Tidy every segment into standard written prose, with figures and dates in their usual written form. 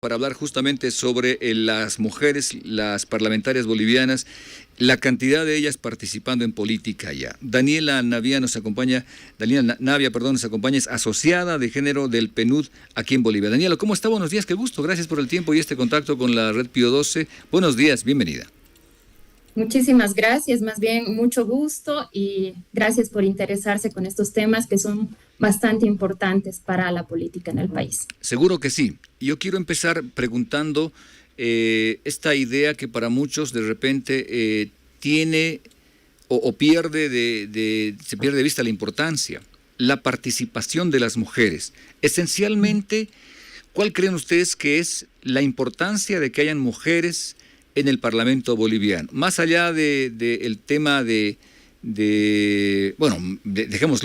Para hablar justamente sobre las mujeres, las parlamentarias bolivianas, la cantidad de ellas participando en política ya. Daniela Navia nos acompaña, nos acompaña, es asociada de género del PNUD aquí en Bolivia. Daniela, ¿cómo está? Buenos días, qué gusto, gracias por el tiempo y este contacto con la Red Pío 12. Buenos días, bienvenida. Muchísimas gracias, más bien mucho gusto y gracias por interesarse con estos temas que son bastante importantes para la política en el país. Seguro que sí. Yo quiero empezar preguntando esta idea que para muchos de repente tiene o pierde se pierde de vista la importancia, la participación de las mujeres. Esencialmente, ¿cuál creen ustedes que es la importancia de que hayan mujeres en el Parlamento boliviano? Más allá del tema dejémoslo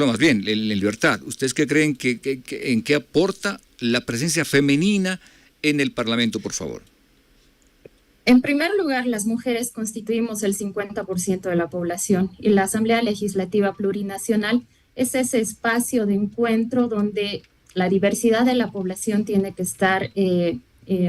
más bien, en libertad. ¿Ustedes qué creen en qué aporta la presencia femenina en el Parlamento, por favor? En primer lugar, las mujeres constituimos el 50% de la población y la Asamblea Legislativa Plurinacional es ese espacio de encuentro donde la diversidad de la población tiene que estar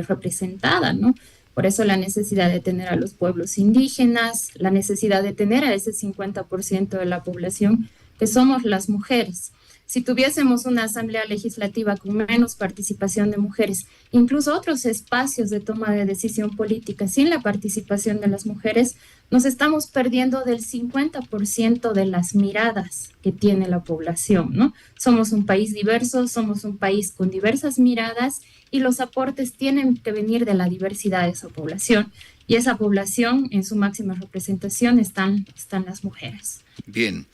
representada, ¿no? Por eso la necesidad de tener a los pueblos indígenas, la necesidad de tener a ese 50% de la población que somos las mujeres. Si tuviésemos una asamblea legislativa con menos participación de mujeres, incluso otros espacios de toma de decisión política sin la participación de las mujeres, nos estamos perdiendo del 50% de las miradas que tiene la población, ¿no? Somos un país diverso, somos un país con diversas miradas y los aportes tienen que venir de la diversidad de esa población. Y esa población, en su máxima representación, están las mujeres. Bien,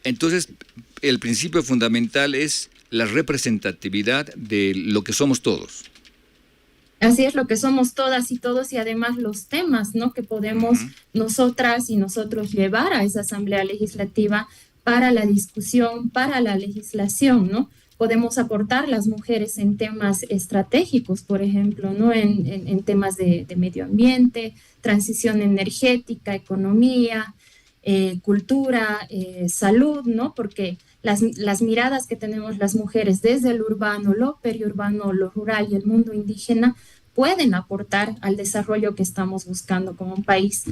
entonces el principio fundamental es la representatividad de lo que somos todos. Así es, lo que somos todas y todos, y además los temas, ¿no?, que podemos nosotras y nosotros llevar a esa asamblea legislativa para la discusión, para la legislación, ¿no? Podemos aportar las mujeres en temas estratégicos, por ejemplo, ¿no?, en temas de medio ambiente, transición energética, economía, cultura, salud, ¿no? Porque las miradas que tenemos las mujeres desde el urbano, lo periurbano, lo rural y el mundo indígena pueden aportar al desarrollo que estamos buscando como un país.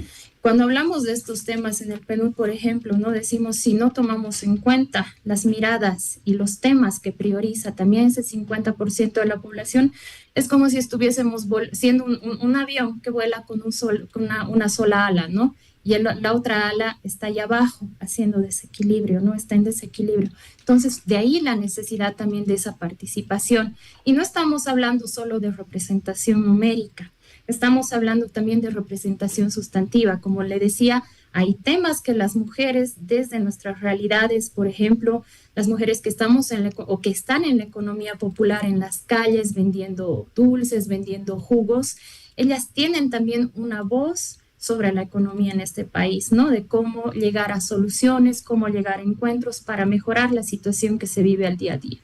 Cuando hablamos de estos temas en el PNUD, por ejemplo, ¿no?, decimos, si no tomamos en cuenta las miradas y los temas que prioriza también ese 50% de la población, es como si estuviésemos siendo un avión que vuela con una sola ala, ¿no? Y la otra ala está allá abajo haciendo desequilibrio, ¿no? Está en desequilibrio. Entonces, de ahí la necesidad también de esa participación. Y no estamos hablando solo de representación numérica, estamos hablando también de representación sustantiva. Como le decía, hay temas que las mujeres, desde nuestras realidades, por ejemplo, las mujeres que estamos o que están en la economía popular en las calles vendiendo dulces, vendiendo jugos, ellas tienen también una voz sobre la economía en este país, ¿no? De cómo llegar a soluciones, cómo llegar a encuentros para mejorar la situación que se vive al día a día.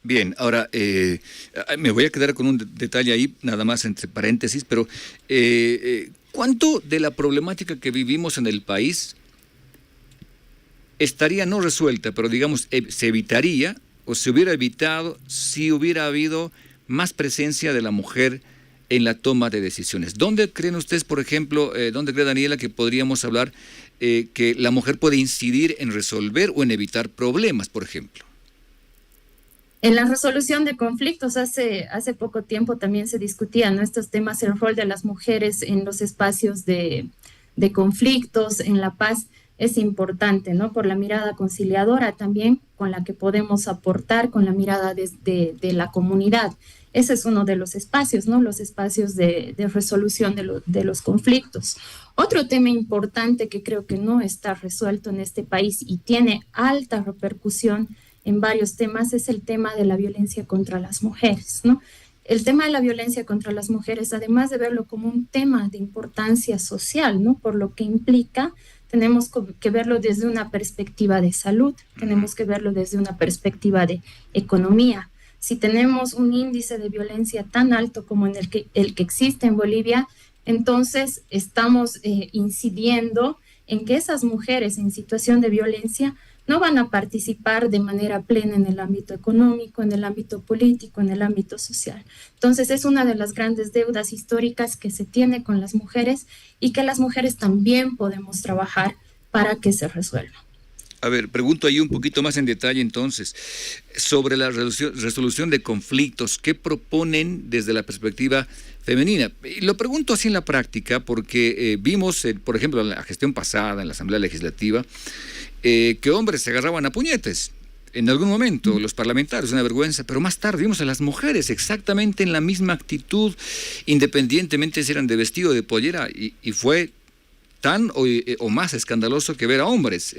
Bien, ahora me voy a quedar con un detalle ahí, nada más entre paréntesis, pero ¿cuánto de la problemática que vivimos en el país estaría no resuelta, pero digamos se evitaría o se hubiera evitado si hubiera habido más presencia de la mujer en la toma de decisiones? ¿Dónde creen ustedes, por ejemplo, dónde cree Daniela que podríamos hablar que la mujer puede incidir en resolver o en evitar problemas, por ejemplo? En la resolución de conflictos, hace poco tiempo también se discutían, ¿no?, estos temas, el rol de las mujeres en los espacios de conflictos, en la paz, es importante, ¿no? Por la mirada conciliadora también, con la que podemos aportar, con la mirada de la comunidad. Ese es uno de los espacios, ¿no? Los espacios de resolución de los conflictos. Otro tema importante que creo que no está resuelto en este país y tiene alta repercusión en varios temas es el tema de la violencia contra las mujeres, ¿no? El tema de la violencia contra las mujeres, además de verlo como un tema de importancia social, ¿no?, por lo que implica, tenemos que verlo desde una perspectiva de salud, tenemos que verlo desde una perspectiva de economía. Si tenemos un índice de violencia tan alto como el que existe en Bolivia, entonces estamos incidiendo en que esas mujeres en situación de violencia no van a participar de manera plena en el ámbito económico, en el ámbito político, en el ámbito social. Entonces es una de las grandes deudas históricas que se tiene con las mujeres y que las mujeres también podemos trabajar para que se resuelva. A ver, pregunto ahí un poquito más en detalle entonces, sobre la resolución de conflictos, ¿qué proponen desde la perspectiva femenina? Y lo pregunto así en la práctica porque vimos, por ejemplo, en la gestión pasada, en la Asamblea Legislativa, que hombres se agarraban a puñetes. En algún momento, los parlamentarios, una vergüenza, pero más tarde vimos a las mujeres exactamente en la misma actitud, independientemente si eran de vestido o de pollera, y fue tan o más escandaloso que ver a hombres.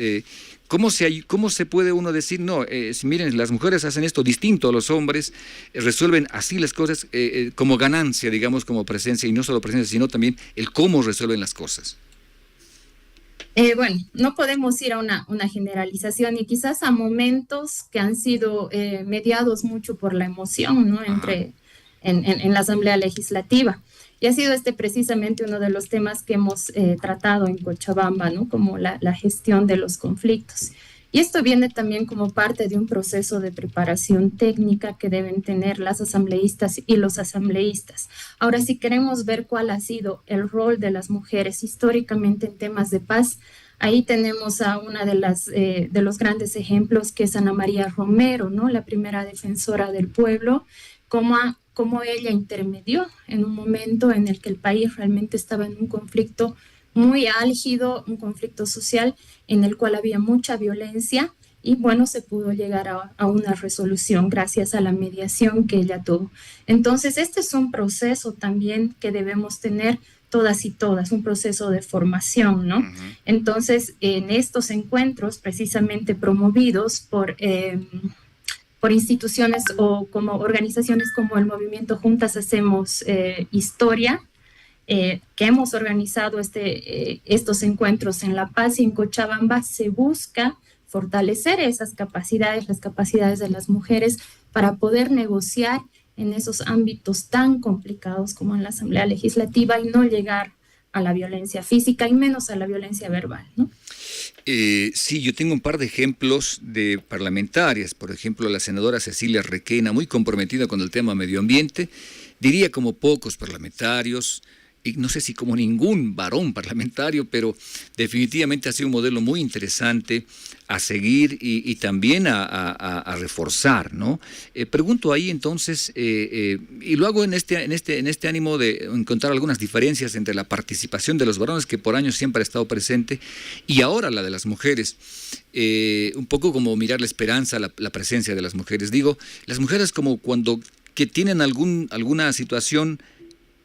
¿Cómo se puede uno decir, no, si miren, las mujeres hacen esto distinto a los hombres, resuelven así las cosas como ganancia, digamos, como presencia, y no solo presencia, sino también el cómo resuelven las cosas? Bueno, no podemos ir a una generalización y quizás a momentos que han sido mediados mucho por la emoción, ¿no? En la Asamblea Legislativa. Y ha sido precisamente uno de los temas que hemos tratado en Cochabamba, ¿no? Como la gestión de los conflictos. Y esto viene también como parte de un proceso de preparación técnica que deben tener las asambleístas y los asambleístas. Ahora, si queremos ver cuál ha sido el rol de las mujeres históricamente en temas de paz, ahí tenemos a una de los grandes ejemplos, que es Ana María Romero, ¿no? La primera defensora del pueblo, cómo ella intermedió en un momento en el que el país realmente estaba en un conflicto muy álgido, un conflicto social en el cual había mucha violencia y bueno, se pudo llegar a una resolución gracias a la mediación que ella tuvo. Entonces, este es un proceso también que debemos tener todas y todas, un proceso de formación, ¿no? Entonces, en estos encuentros precisamente promovidos por instituciones o como organizaciones como el movimiento Juntas Hacemos Historia, que hemos organizado estos encuentros en La Paz y en Cochabamba, se busca fortalecer esas capacidades, las capacidades de las mujeres para poder negociar en esos ámbitos tan complicados como en la Asamblea Legislativa y no llegar a la violencia física y menos a la violencia verbal, ¿no? Sí, yo tengo un par de ejemplos de parlamentarias, por ejemplo, la senadora Cecilia Requena, muy comprometida con el tema medio ambiente, diría como pocos parlamentarios, y no sé si como ningún varón parlamentario, pero definitivamente ha sido un modelo muy interesante a seguir y también a reforzar, ¿no? Pregunto ahí entonces, y lo hago en este ánimo de encontrar algunas diferencias entre la participación de los varones, que por años siempre ha estado presente, y ahora la de las mujeres. Un poco como mirar la esperanza, la presencia de las mujeres. Digo, las mujeres como cuando que tienen alguna situación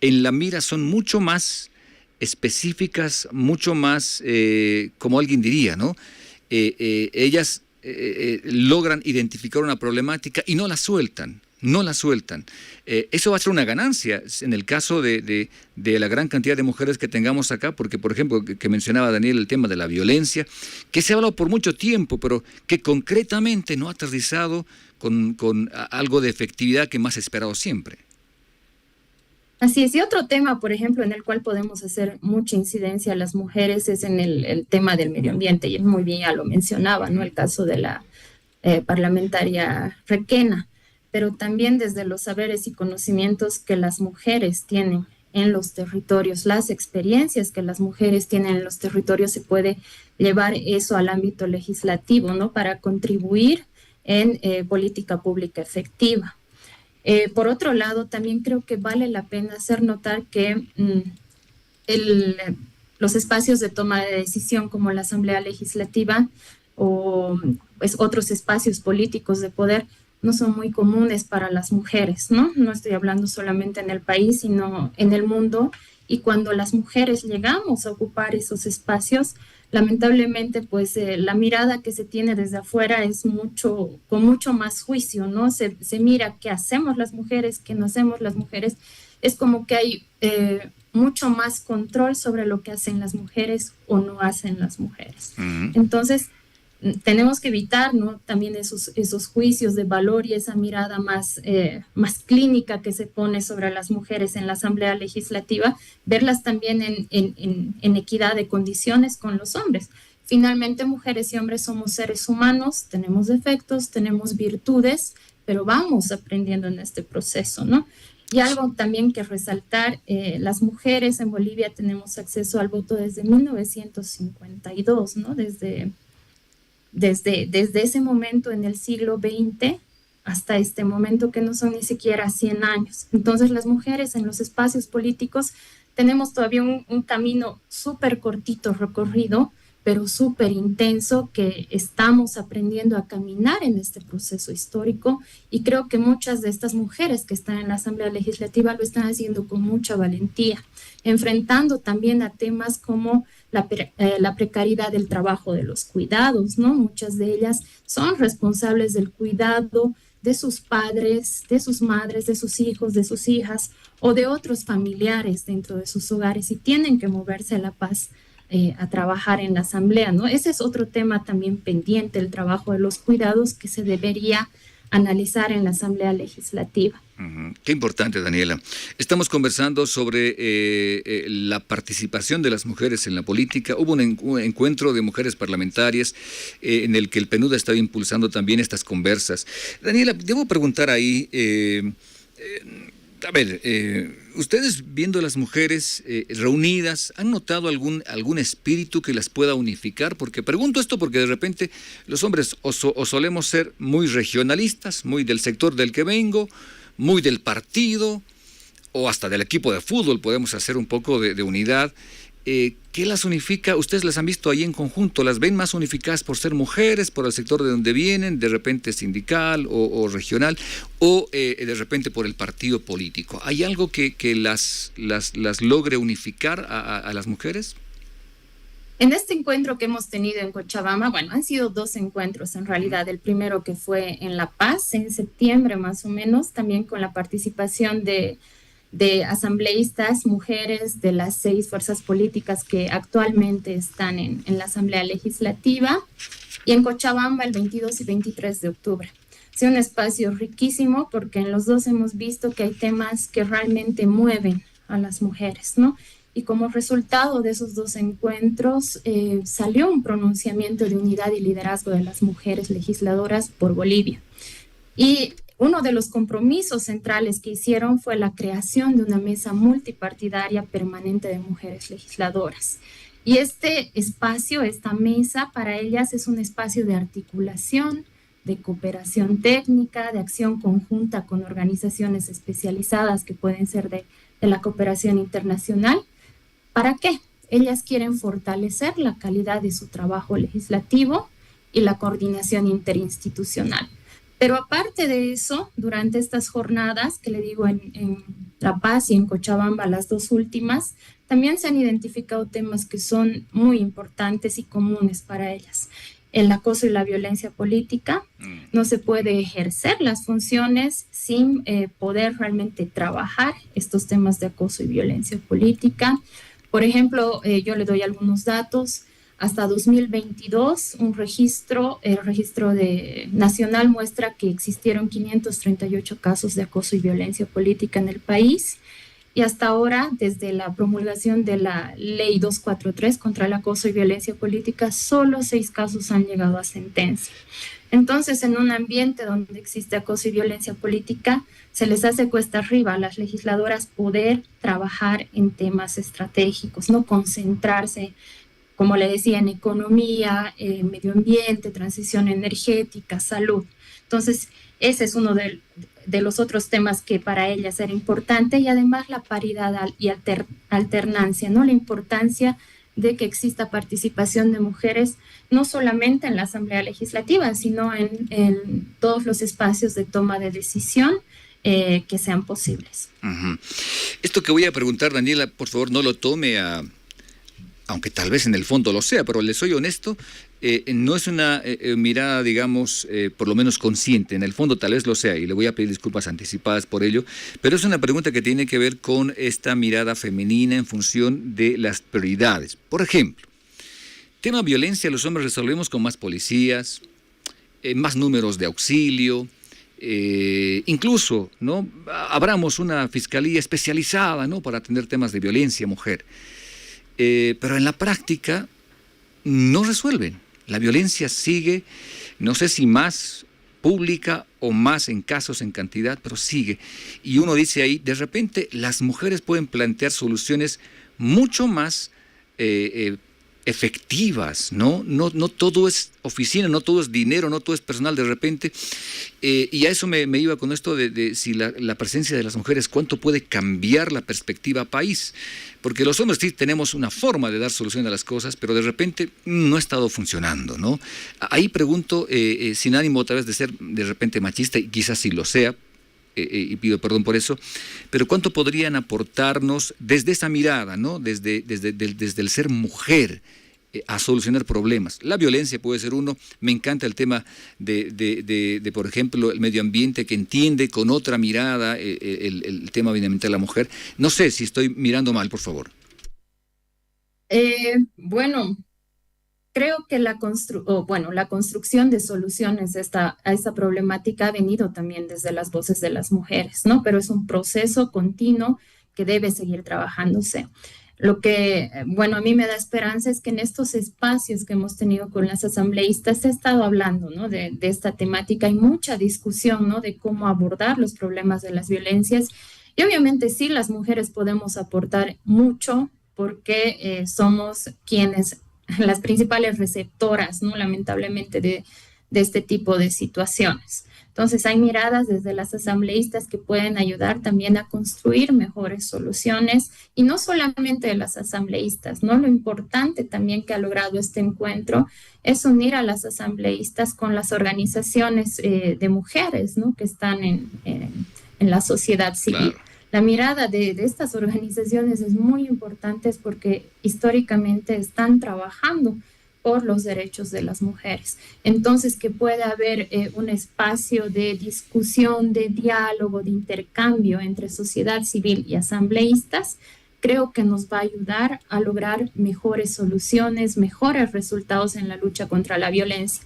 en la mira son mucho más específicas, mucho más, como alguien diría, ¿no? Ellas logran identificar una problemática y no la sueltan. Eso va a ser una ganancia en el caso de la gran cantidad de mujeres que tengamos acá, porque, por ejemplo, que mencionaba Daniel el tema de la violencia, que se ha hablado por mucho tiempo, pero que concretamente no ha aterrizado con algo de efectividad que más ha esperado siempre. Así es, y otro tema, por ejemplo, en el cual podemos hacer mucha incidencia a las mujeres es en el tema del medio ambiente, y muy bien ya lo mencionaba, ¿no? El caso de la parlamentaria Requena, pero también desde los saberes y conocimientos que las mujeres tienen en los territorios, las experiencias que las mujeres tienen en los territorios, se puede llevar eso al ámbito legislativo, ¿no? Para contribuir en política pública efectiva. Por otro lado, también creo que vale la pena hacer notar que los espacios de toma de decisión como la Asamblea Legislativa o pues, otros espacios políticos de poder no son muy comunes para las mujeres, ¿no? No estoy hablando solamente en el país, sino en el mundo. Y cuando las mujeres llegamos a ocupar esos espacios, lamentablemente, pues la mirada que se tiene desde afuera es con mucho más juicio, ¿no? Se mira qué hacemos las mujeres, qué no hacemos las mujeres. Es como que hay mucho más control sobre lo que hacen las mujeres o no hacen las mujeres. Entonces, tenemos que evitar, ¿no? También esos juicios de valor y esa mirada más clínica que se pone sobre las mujeres en la Asamblea Legislativa, verlas también en equidad de condiciones con los hombres. Finalmente, mujeres y hombres somos seres humanos, tenemos defectos, tenemos virtudes, pero vamos aprendiendo en este proceso, ¿no? Y algo también que resaltar, las mujeres en Bolivia tenemos acceso al voto desde 1952, ¿no? Desde ese momento en el siglo XX hasta este momento, que no son ni siquiera 100 años. Entonces, las mujeres en los espacios políticos tenemos todavía un camino súper cortito recorrido, pero súper intenso, que estamos aprendiendo a caminar en este proceso histórico, y creo que muchas de estas mujeres que están en la Asamblea Legislativa lo están haciendo con mucha valentía, enfrentando también a temas como la precariedad del trabajo, de los cuidados, ¿no? Muchas de ellas son responsables del cuidado de sus padres, de sus madres, de sus hijos, de sus hijas o de otros familiares dentro de sus hogares, y tienen que moverse a La Paz a trabajar en la Asamblea, ¿no? Ese es otro tema también pendiente, el trabajo de los cuidados, que se debería analizar en la Asamblea Legislativa. Qué importante, Daniela. Estamos conversando sobre la participación de las mujeres en la política. Hubo un encuentro de mujeres parlamentarias en el que el PNUD estaba impulsando también estas conversas. Daniela, debo preguntar ahí, ustedes viendo a las mujeres reunidas, ¿han notado algún espíritu que las pueda unificar? Porque pregunto esto porque de repente los hombres o solemos ser muy regionalistas, muy del sector del que vengo, muy del partido, o hasta del equipo de fútbol, podemos hacer un poco de unidad. ¿Qué las unifica? ¿Ustedes las han visto ahí en conjunto? ¿Las ven más unificadas por ser mujeres, por el sector de donde vienen, de repente sindical o regional, o de repente por el partido político? ¿Hay algo que las logre unificar a las mujeres? En este encuentro que hemos tenido en Cochabamba, bueno, han sido 2 encuentros en realidad. El primero, que fue en La Paz, en septiembre más o menos, también con la participación de asambleístas, mujeres de las 6 fuerzas políticas que actualmente están en la Asamblea Legislativa, y en Cochabamba el 22 y 23 de octubre. Ha sido un espacio riquísimo porque en los 2 hemos visto que hay temas que realmente mueven a las mujeres, ¿no? Y como resultado de esos 2 encuentros salió un pronunciamiento de unidad y liderazgo de las mujeres legisladoras por Bolivia. Y uno de los compromisos centrales que hicieron fue la creación de una mesa multipartidaria permanente de mujeres legisladoras. Y este espacio, esta mesa, para ellas es un espacio de articulación, de cooperación técnica, de acción conjunta con organizaciones especializadas que pueden ser de la cooperación internacional. ¿Para qué? Ellas quieren fortalecer la calidad de su trabajo legislativo y la coordinación interinstitucional. Pero aparte de eso, durante estas jornadas, que le digo en La Paz y en Cochabamba, las 2 últimas, también se han identificado temas que son muy importantes y comunes para ellas. El acoso y la violencia política. No se puede ejercer las funciones sin poder realmente trabajar estos temas de acoso y violencia política. Por ejemplo, yo le doy algunos datos. Hasta 2022, el registro nacional muestra que existieron 538 casos de acoso y violencia política en el país. Y hasta ahora, desde la promulgación de la Ley 243 contra el acoso y violencia política, solo 6 casos han llegado a sentencia. Entonces, en un ambiente donde existe acoso y violencia política, se les hace cuesta arriba a las legisladoras poder trabajar en temas estratégicos, no concentrarse, como le decía, en economía, medio ambiente, transición energética, salud. Entonces, ese es uno de los otros temas que para ellas era importante, y además la paridad y alternancia, ¿no? La importancia de que exista participación de mujeres, no solamente en la Asamblea Legislativa, sino en todos los espacios de toma de decisión que sean posibles. Esto que voy a preguntar, Daniela, por favor, no lo tome aunque tal vez en el fondo lo sea, pero le soy honesto, no es una mirada, digamos, por lo menos consciente. En el fondo tal vez lo sea, y le voy a pedir disculpas anticipadas por ello, pero es una pregunta que tiene que ver con esta mirada femenina en función de las prioridades. Por ejemplo, tema violencia, los hombres resolvemos con más policías, más números de auxilio, incluso, ¿no?, abramos una fiscalía especializada, ¿no?, para atender temas de violencia mujer. Pero en la práctica no resuelven. La violencia sigue, no sé si más pública o más en casos, en cantidad, pero sigue. Y uno dice ahí, de repente las mujeres pueden plantear soluciones mucho más efectivas, ¿no? No todo es oficina, no todo es dinero, no todo es personal de repente. Y a eso me iba con esto de si la presencia de las mujeres, cuánto puede cambiar la perspectiva país. Porque los hombres sí tenemos una forma de dar solución a las cosas, pero de repente no ha estado funcionando, ¿no? Ahí pregunto, sin ánimo otra vez de ser de repente machista, y quizás sí lo sea, y pido perdón por eso, pero cuánto podrían aportarnos desde esa mirada, ¿no? Desde el ser mujer, a solucionar problemas. La violencia puede ser uno. Me encanta el tema de por ejemplo, el medio ambiente, que entiende con otra mirada el tema ambiental de la mujer. No sé si estoy mirando mal, por favor. Bueno, creo que la construcción de soluciones a esta problemática ha venido también desde las voces de las mujeres, ¿no? Pero es un proceso continuo que debe seguir trabajándose. Lo que, bueno, a mí me da esperanza es que en estos espacios que hemos tenido con las asambleístas se ha estado hablando, ¿no? de esta temática. Hay mucha discusión, ¿no? De cómo abordar los problemas de las violencias. Y obviamente sí, las mujeres podemos aportar mucho porque somos quienes, las principales receptoras, ¿no? Lamentablemente de este tipo de situaciones. Entonces hay miradas desde las asambleístas que pueden ayudar también a construir mejores soluciones, y no solamente de las asambleístas, ¿no? Lo importante también que ha logrado este encuentro es unir a las asambleístas con las organizaciones de mujeres, ¿no? Que están en la sociedad civil. Claro. La mirada de estas organizaciones es muy importante porque históricamente están trabajando por los derechos de las mujeres. Entonces, que pueda haber un espacio de discusión, de diálogo, de intercambio entre sociedad civil y asambleístas, creo que nos va a ayudar a lograr mejores soluciones, mejores resultados en la lucha contra la violencia,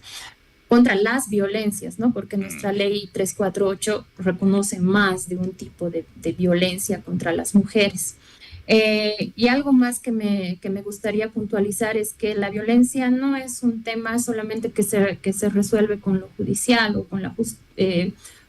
contra las violencias, ¿no? Porque nuestra ley 348 reconoce más de un tipo de violencia contra las mujeres. Y algo más que me gustaría puntualizar es que la violencia no es un tema solamente que se resuelve con lo judicial o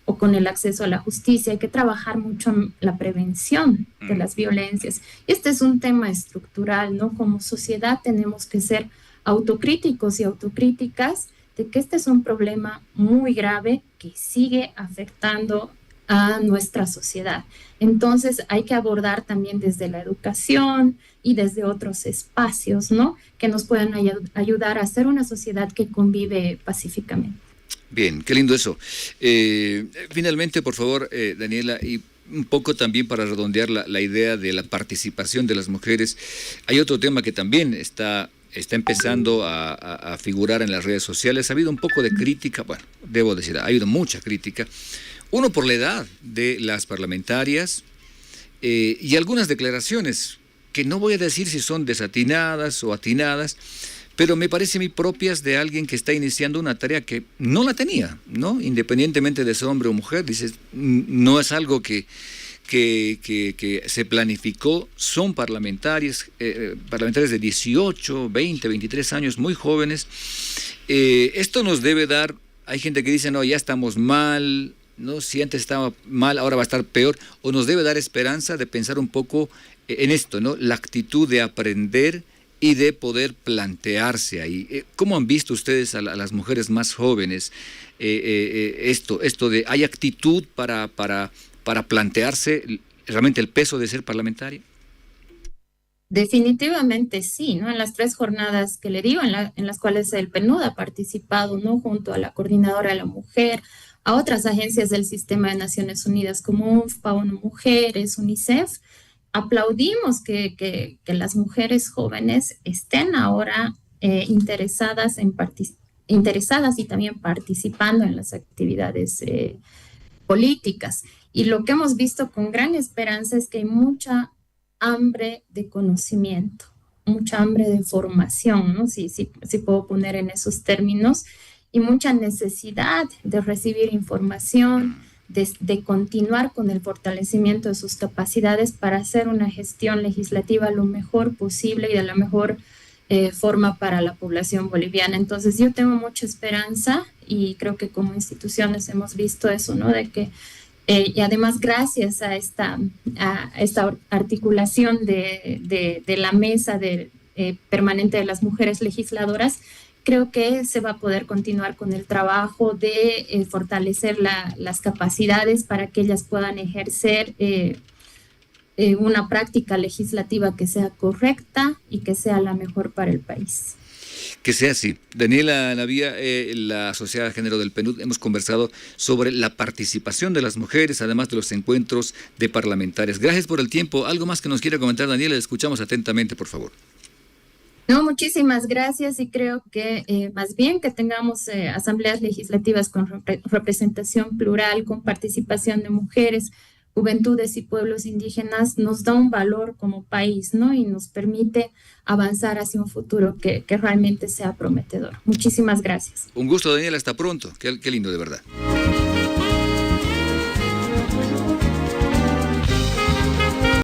o con el acceso a la justicia. Hay que trabajar mucho en la prevención de las violencias. Este es un tema estructural, ¿no? Como sociedad tenemos que ser autocríticos y autocríticas de que este es un problema muy grave que sigue afectando a nuestra sociedad. Entonces hay que abordar también desde la educación y desde otros espacios, ¿no? Que nos puedan ayudar a ser una sociedad que convive pacíficamente. Bien, qué lindo eso. Finalmente, por favor, Daniela, y un poco también para redondear la idea de la participación de las mujeres, hay otro tema que también está empezando a figurar en las redes sociales. Ha habido un poco de crítica, bueno, debo decir, ha habido mucha crítica. Uno, por la edad de las parlamentarias y algunas declaraciones que no voy a decir si son desatinadas o atinadas, pero me parece a mí propias de alguien que está iniciando una tarea que no la tenía, ¿no? Independientemente de ser hombre o mujer, dices, no es algo que se planificó. Son parlamentarias de 18, 20, 23 años, muy jóvenes. Esto nos debe dar, hay gente que dice, no, ya estamos mal, ¿no? Si antes estaba mal, ahora va a estar peor, o nos debe dar esperanza de pensar un poco en esto, ¿no? La actitud de aprender y de poder plantearse ahí. ¿Cómo han visto ustedes a las mujeres más jóvenes esto de hay actitud para plantearse realmente el peso de ser parlamentaria? Definitivamente sí, ¿no? En las 3 jornadas que le digo, en las cuales el PNUD ha participado, ¿no? Junto a la Coordinadora de la Mujer, a otras agencias del Sistema de Naciones Unidas como UNFPA, ONU Mujeres, UNICEF, aplaudimos que las mujeres jóvenes estén ahora interesadas y también participando en las actividades políticas. Y lo que hemos visto con gran esperanza es que hay mucha hambre de conocimiento, mucha hambre de formación, ¿no? Si puedo poner en esos términos, y mucha necesidad de recibir información, de continuar con el fortalecimiento de sus capacidades para hacer una gestión legislativa lo mejor posible y de la mejor forma para la población boliviana. Entonces yo tengo mucha esperanza y creo que como instituciones hemos visto eso, ¿no? De que y además gracias a esta articulación de la mesa permanente de las mujeres legisladoras, creo que se va a poder continuar con el trabajo de fortalecer las capacidades para que ellas puedan ejercer una práctica legislativa que sea correcta y que sea la mejor para el país. Que sea así. Daniela Navia, la asociada de género del PNUD, hemos conversado sobre la participación de las mujeres, además de los encuentros de parlamentarias. Gracias por el tiempo. ¿Algo más que nos quiera comentar, Daniela? Le escuchamos atentamente, por favor. No, muchísimas gracias y creo que más bien que tengamos asambleas legislativas con representación plural, con participación de mujeres, juventudes y pueblos indígenas, nos da un valor como país, ¿no? Y nos permite avanzar hacia un futuro que realmente sea prometedor. Muchísimas gracias. Un gusto, Daniela. Hasta pronto. Qué lindo, de verdad.